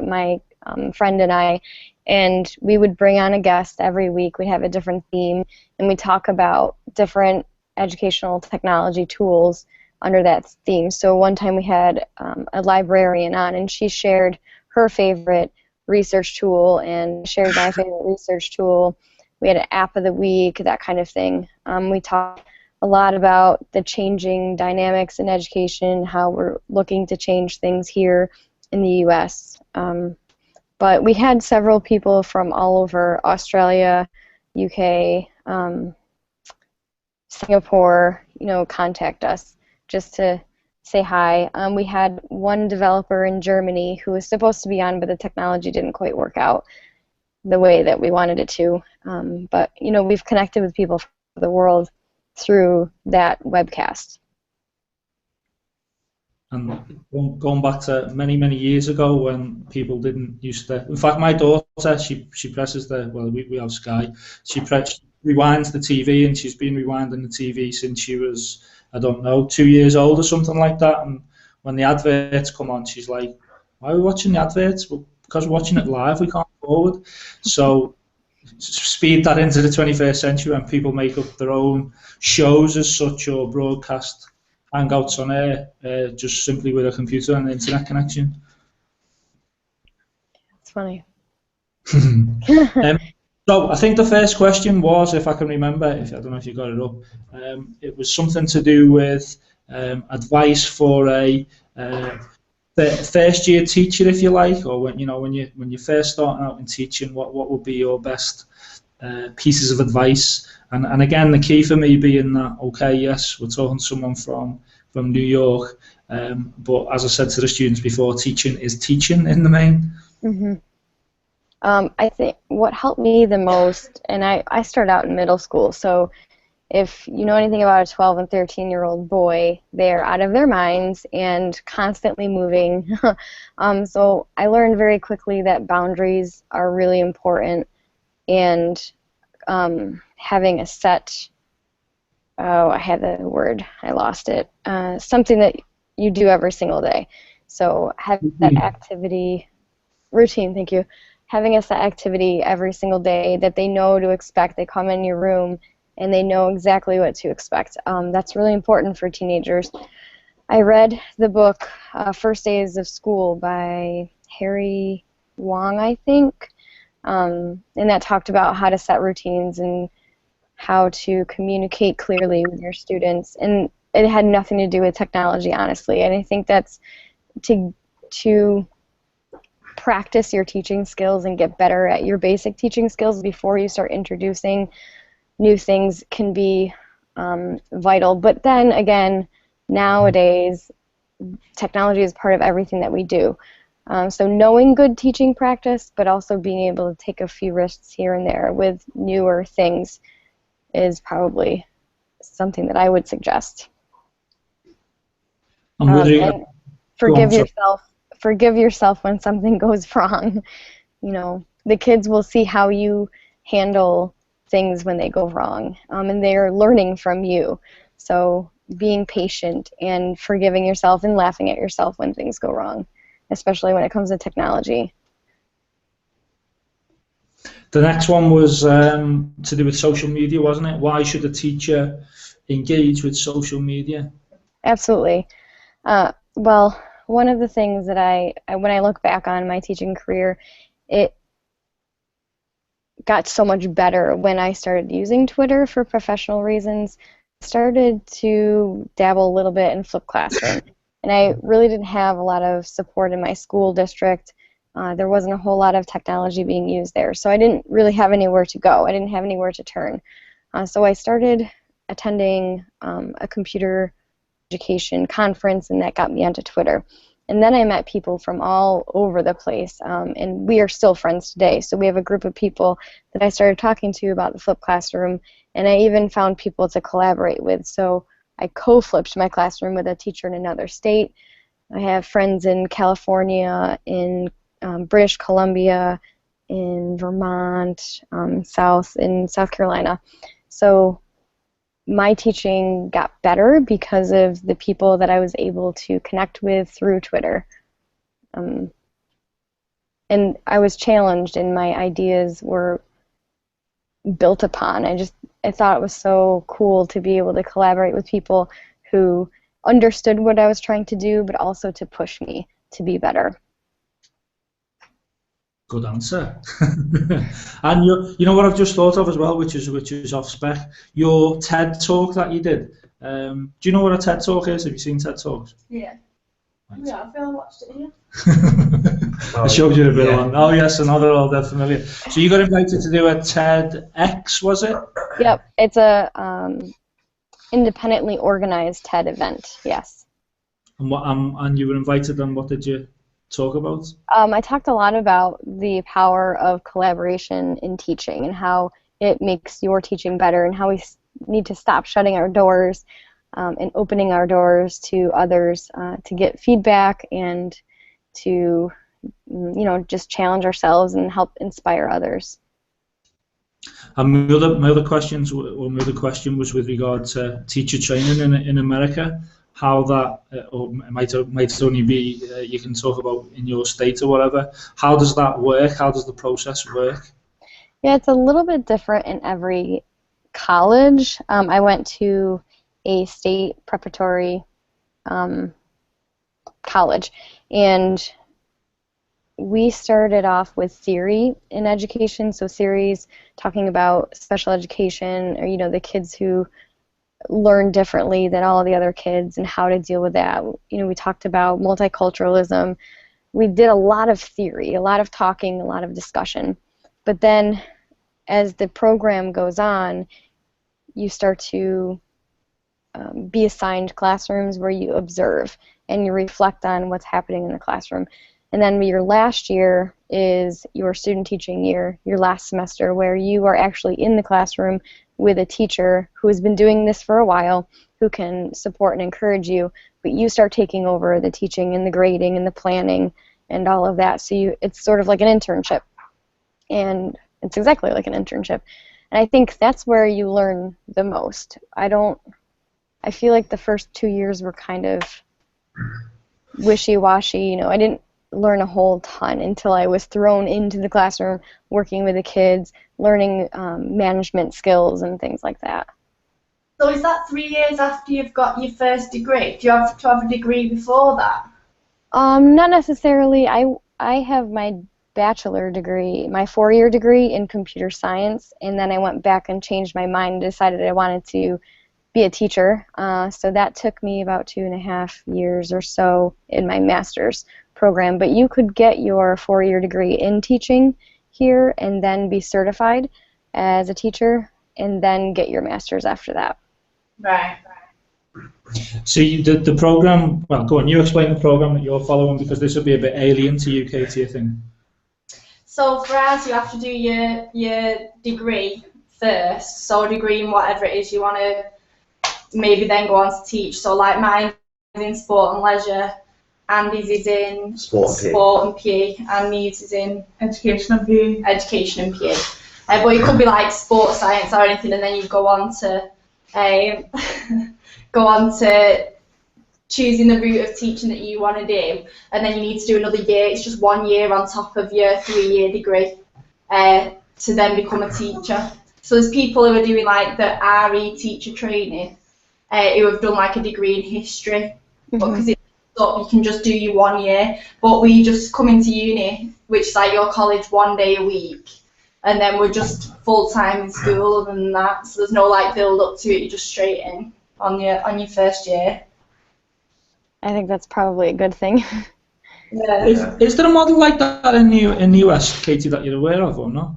my friend and we would bring on a guest every week. We'd have a different theme, and we'd talk about different educational technology tools under that theme. So one time we had a librarian on, and she shared her favorite research tool, and shared my favorite research tool. We had an app of the week, that kind of thing. We talked a lot about the changing dynamics in education, how we're looking to change things here in the U.S. But we had several people from all over Australia, UK, Singapore, contact us just to say hi. We had one developer in Germany who was supposed to be on, but the technology didn't quite work out the way that we wanted it to. But we've connected with people from the world through that webcast. And going back to many, many years ago when people didn't used to. In fact, my daughter, she presses we have Sky. She rewinds the TV, and she's been rewinding the TV since she was, I don't know, 2 years old or something like that. And when the adverts come on, she's like, "Why are we watching the adverts?" Well, because we're watching it live, we can't forward. So speed that into the 21st century when people make up their own shows as such, or broadcast hangouts on air, just simply with a computer and an internet connection. It's funny. So I think the first question was, if I can remember, I don't know if you got it up, it was something to do with advice for a first year teacher, if you like, or when you're first starting out in teaching, what would be your best pieces of advice? And again, the key for me being that, okay, yes, we're talking to someone from New York, but as I said to the students before, teaching is teaching in the main. Mm-hmm. I think what helped me the most, and I started out in middle school, so if you know anything about a 12 and 13-year-old boy, they're out of their minds and constantly moving. So I learned very quickly that boundaries are really important, and having a set, I had the word, I lost it, something that you do every single day. So having that activity, routine, thank you, having a set activity every single day that they know to expect. They come in your room and they know exactly what to expect. That's really important for teenagers. I read the book First Days of School by Harry Wong, I think, and that talked about how to set routines and how to communicate clearly with your students. And it had nothing to do with technology, honestly. And I think that's to practice your teaching skills and get better at your basic teaching skills before you start introducing new things can be vital. But then again, nowadays, technology is part of everything that we do. So knowing good teaching practice, but also being able to take a few risks here and there with newer things is probably something that I would suggest. And forgive yourself when something goes wrong. The kids will see how you handle things when they go wrong, and they're learning from you. So being patient and forgiving yourself and laughing at yourself when things go wrong, especially when it comes to technology. The next one was to do with social media, wasn't it? Why should a teacher engage with social media? Absolutely. Well, one of the things that when I look back on my teaching career, it got so much better when I started using Twitter for professional reasons. I started to dabble a little bit in flipped classroom, and I really didn't have a lot of support in my school district. There wasn't a whole lot of technology being used there, so I didn't really have anywhere to go. I didn't have anywhere to turn. So I started attending a computer education conference, and that got me onto Twitter. And then I met people from all over the place, and we are still friends today. So we have a group of people that I started talking to about the flipped classroom, and I even found people to collaborate with. So I co-flipped my classroom with a teacher in another state. I have friends in California, in British Columbia, in Vermont, in South Carolina. So my teaching got better because of the people that I was able to connect with through Twitter. and I was challenged, and my ideas were built upon. I thought it was so cool to be able to collaborate with people who understood what I was trying to do, but also to push me to be better. Good answer. And you know what I've just thought of as well, which is off spec. Your TED talk that you did. Do you know what a TED talk is? Have you seen TED talks? Yeah. Right. Yeah, I feel I watched it here. I showed you a bit on. Oh yes, another all that familiar. So you got invited to do a TEDx, was it? Yep, it's a independently organized TED event. Yes. And you were invited, and what did you talk about? I talked a lot about the power of collaboration in teaching and how it makes your teaching better, and how we need to stop shutting our doors and opening our doors to others to get feedback and to just challenge ourselves and help inspire others. And my other question was with regard to teacher training in America. How that, or it might only be you can talk about in your state or whatever. How does that work? How does the process work? Yeah, it's a little bit different in every college. I went to a state preparatory college, and we started off with theory in education, so series talking about special education, or the kids who learn differently than all the other kids and how to deal with that. We talked about multiculturalism. We did a lot of theory, a lot of talking, a lot of discussion. But then as the program goes on, you start to be assigned classrooms where you observe and you reflect on what's happening in the classroom. And then your last year is your student teaching year, your last semester, where you are actually in the classroom with a teacher who has been doing this for a while, who can support and encourage you, but you start taking over the teaching and the grading and the planning and all of that. So it's sort of like an internship, and it's exactly like an internship. And I think that's where you learn the most. I feel like the first 2 years were kind of wishy-washy. I didn't learn a whole ton until I was thrown into the classroom working with the kids, learning management skills and things like that. So is that 3 years after you've got your first degree? Do you have to have a degree before that? Not necessarily. I have my bachelor degree, my 4-year degree in computer science, and then I went back and changed my mind and decided I wanted to be a teacher. So that took me about 2.5 years or so in my master's program. But you could get your 4-year degree in teaching here and then be certified as a teacher and then get your master's after that. Right. So the program, well, go on, you explain the program that you're following, because this will be a bit alien to you, Katie, I think. So for us, you have to do your degree first. So a degree in whatever it is you want to maybe then go on to teach. So like mine is in sport and leisure, Andy's is in sport and PE, and me's is in Education and PE. education and PE. But it could be like sports science or anything, and then you go on to choosing the route of teaching that you want to do, and then you need to do another year. It's just 1 year on top of your 3-year degree to then become a teacher. So there's people who are doing like the RE teacher training who have done like a degree in history, because it's up, you can just do your 1 year. But we just come into uni, which is like your college 1 day a week, and then we're just full time in school other than that. So there's no like build up to it. You're just straight in on your first year. I think that's probably a good thing. Yeah. Is there a model like that in the US, Katie, that you're aware of, or not?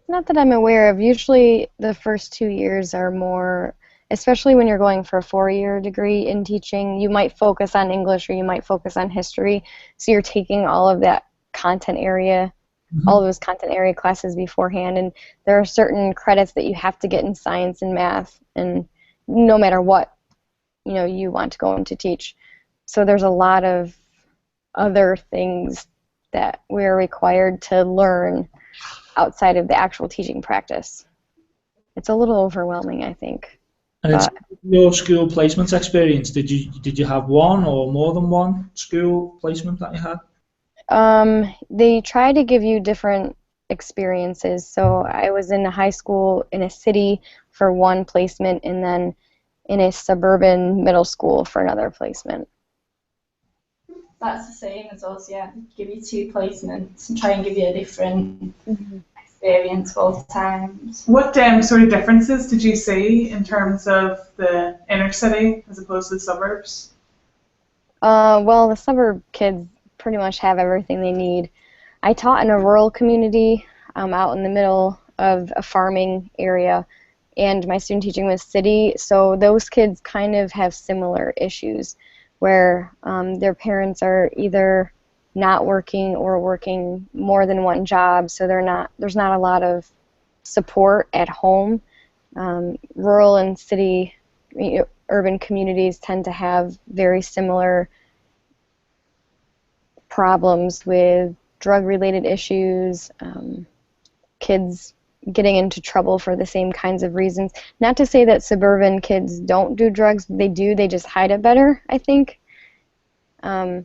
Not that I'm aware of. Usually the first 2 years are more, especially when you're going for a 4-year degree in teaching, you might focus on English or you might focus on history. So you're taking all of that content area, all of those content area classes beforehand, and there are certain credits that you have to get in science and math, and no matter what you want to go on to teach. So there's a lot of other things that we're required to learn outside of the actual teaching practice. It's a little overwhelming, I think. And in terms of your school placement experience, did you have one or more than one school placement that you had? They try to give you different experiences. So I was in a high school in a city for one placement, and then in a suburban middle school for another placement. That's the same as us, yeah. Give you 2 placements and try and give you a different experience both times. What sort of differences did you see in terms of the inner city as opposed to the suburbs? Well, the suburb kids pretty much have everything they need. I taught in a rural community out in the middle of a farming area, and my student teaching was city, so those kids kind of have similar issues where their parents are either not working or working more than one job, so there's not a lot of support at home. Rural and city, urban communities tend to have very similar problems with drug-related issues, kids getting into trouble for the same kinds of reasons. Not to say that suburban kids don't do drugs, they do, they just hide it better, I think. There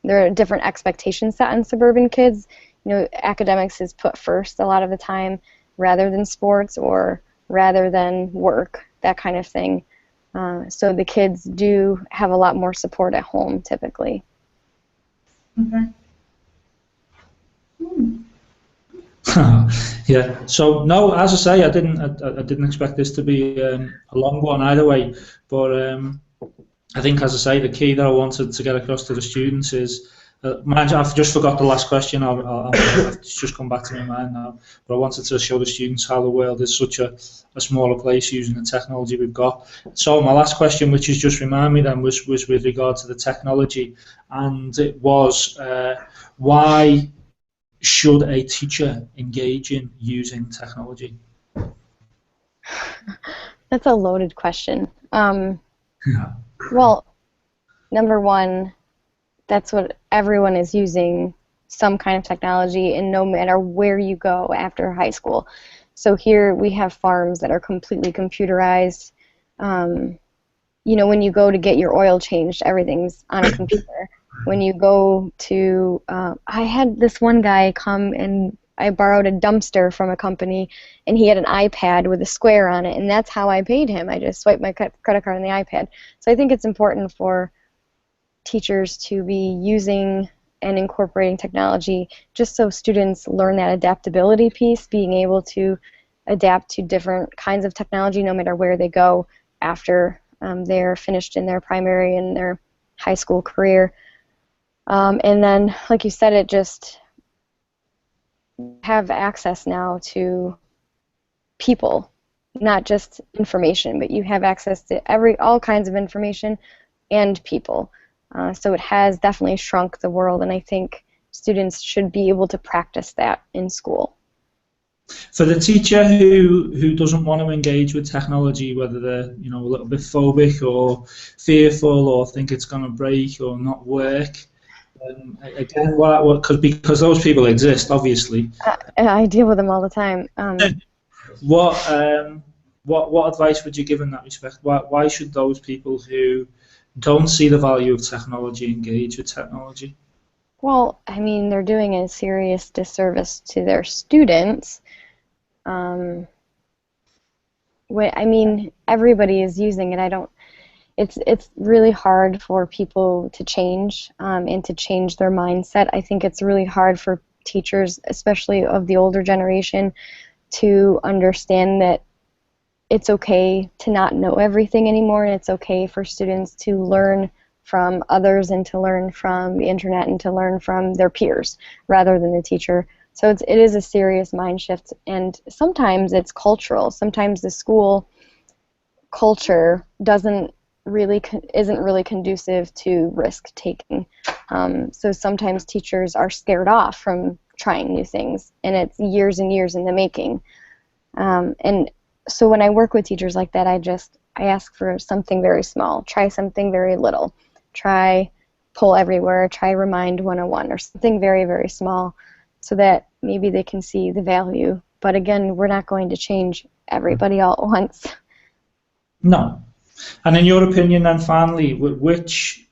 are different expectations set on suburban kids. Academics is put first a lot of the time rather than sports or rather than work, that kind of thing. So the kids do have a lot more support at home typically. Okay. Yeah. So no, as I say, I didn't expect this to be a long one either way. But I think, as I say, the key that I wanted to get across to the students is, mind you, I've just forgot the last question. It's just come back to my mind now. But I wanted to show the students how the world is such a smaller place using the technology we've got. So my last question, which is just remind me then, was with regard to the technology, and it was why should a teacher engage in using technology? That's a loaded question. Yeah. Well, number one, that's what everyone is using, some kind of technology, and no matter where you go after high school. So here we have farms that are completely computerized. When you go to get your oil changed, everything's on a computer. When you go to, I had this one guy come and I borrowed a dumpster from a company, and he had an iPad with a square on it, and that's how I paid him. I just swiped my credit card on the iPad. So I think it's important for teachers to be using and incorporating technology just so students learn that adaptability piece, being able to adapt to different kinds of technology no matter where they go after they're finished in their primary and their high school career. And then, like you said, it just have access now to people, not just information, but you have access to all kinds of information and people. So it has definitely shrunk the world, and I think students should be able to practice that in school. For the teacher who doesn't want to engage with technology, whether they're a little bit phobic or fearful or think it's going to break or not work, again, because those people exist, obviously. I deal with them all the time. What advice would you give in that respect? Why should those people who don't see the value of technology engage with technology? Well, I mean, they're doing a serious disservice to their students. Everybody is using it. It's really hard for people to change and to change their mindset. I think it's really hard for teachers, especially of the older generation, to understand that it's okay to not know everything anymore, and it's okay for students to learn from others and to learn from the internet and to learn from their peers rather than the teacher. So it is a serious mind shift, and sometimes it's cultural. Sometimes the school culture isn't really conducive to risk taking. So sometimes teachers are scared off from trying new things, and it's years and years in the making. And so when I work with teachers like that, I ask for something very small. Try something very little. Try Pull Everywhere. Try Remind 101 or something very, very small, so that maybe they can see the value. But again, we're not going to change everybody all at once. No. And in your opinion, then, finally, which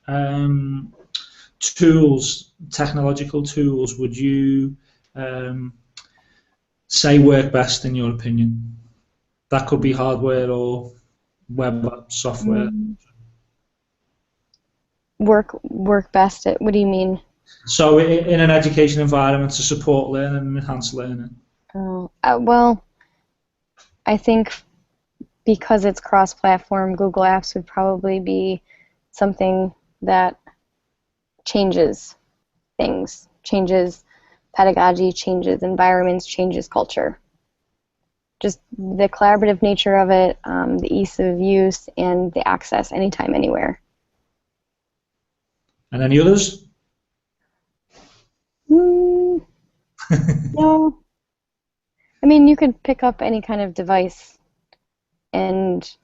tools, technological tools, would you say work best in your opinion? That could be hardware or web software. Work best at, what do you mean? So in an education environment to support learning and enhance learning. Well, I think because it's cross-platform, Google Apps would probably be something that changes things, changes pedagogy, changes environments, changes culture. Just the collaborative nature of it, the ease of use, and the access anytime, anywhere. And any others? No. I mean, you could pick up any kind of device and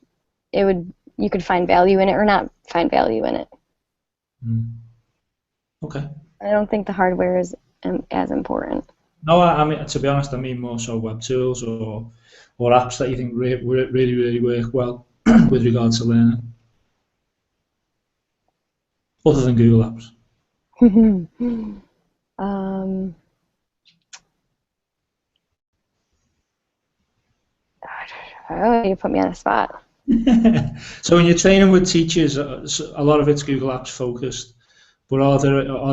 you could find value in it or not find value in it. Okay. I don't think the hardware is as important. No, I mean, to be honest, I mean more so web tools or apps that you think really work well with regards to learning, other than Google Apps. Oh, you put me on a spot. So when you're training with teachers, a lot of it's Google Apps focused. But are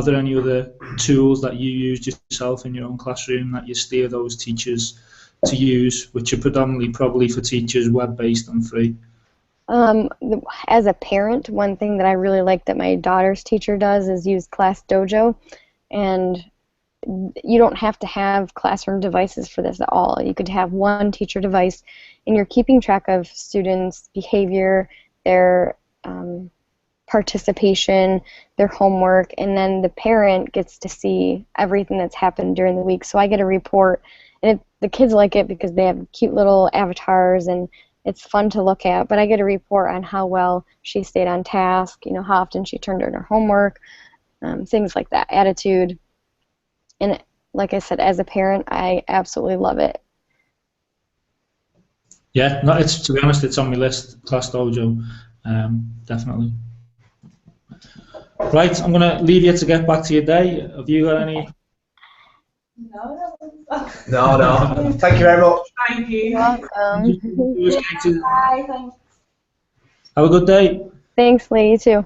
there any other tools that you use yourself in your own classroom that you steer those teachers to use, which are predominantly probably for teachers, web-based and free? As a parent, one thing that I really like that my daughter's teacher does is use Class Dojo, and you don't have to have classroom devices for this at all. You could have one teacher device, and you're keeping track of students' behavior, their participation, their homework, and then the parent gets to see everything that's happened during the week. So I get a report, and the kids like it because they have cute little avatars, and it's fun to look at, but I get a report on how well she stayed on task, how often she turned in her homework, things like that, attitude. And like I said, as a parent, I absolutely love it. Yeah, no, to be honest, it's on my list, Class Dojo, definitely. Right, I'm going to leave you to get back to your day. Have you got any? No. No. Thank you very much. Thank you. You're welcome. Bye, thanks. Have a good day. Thanks, Lee, you too.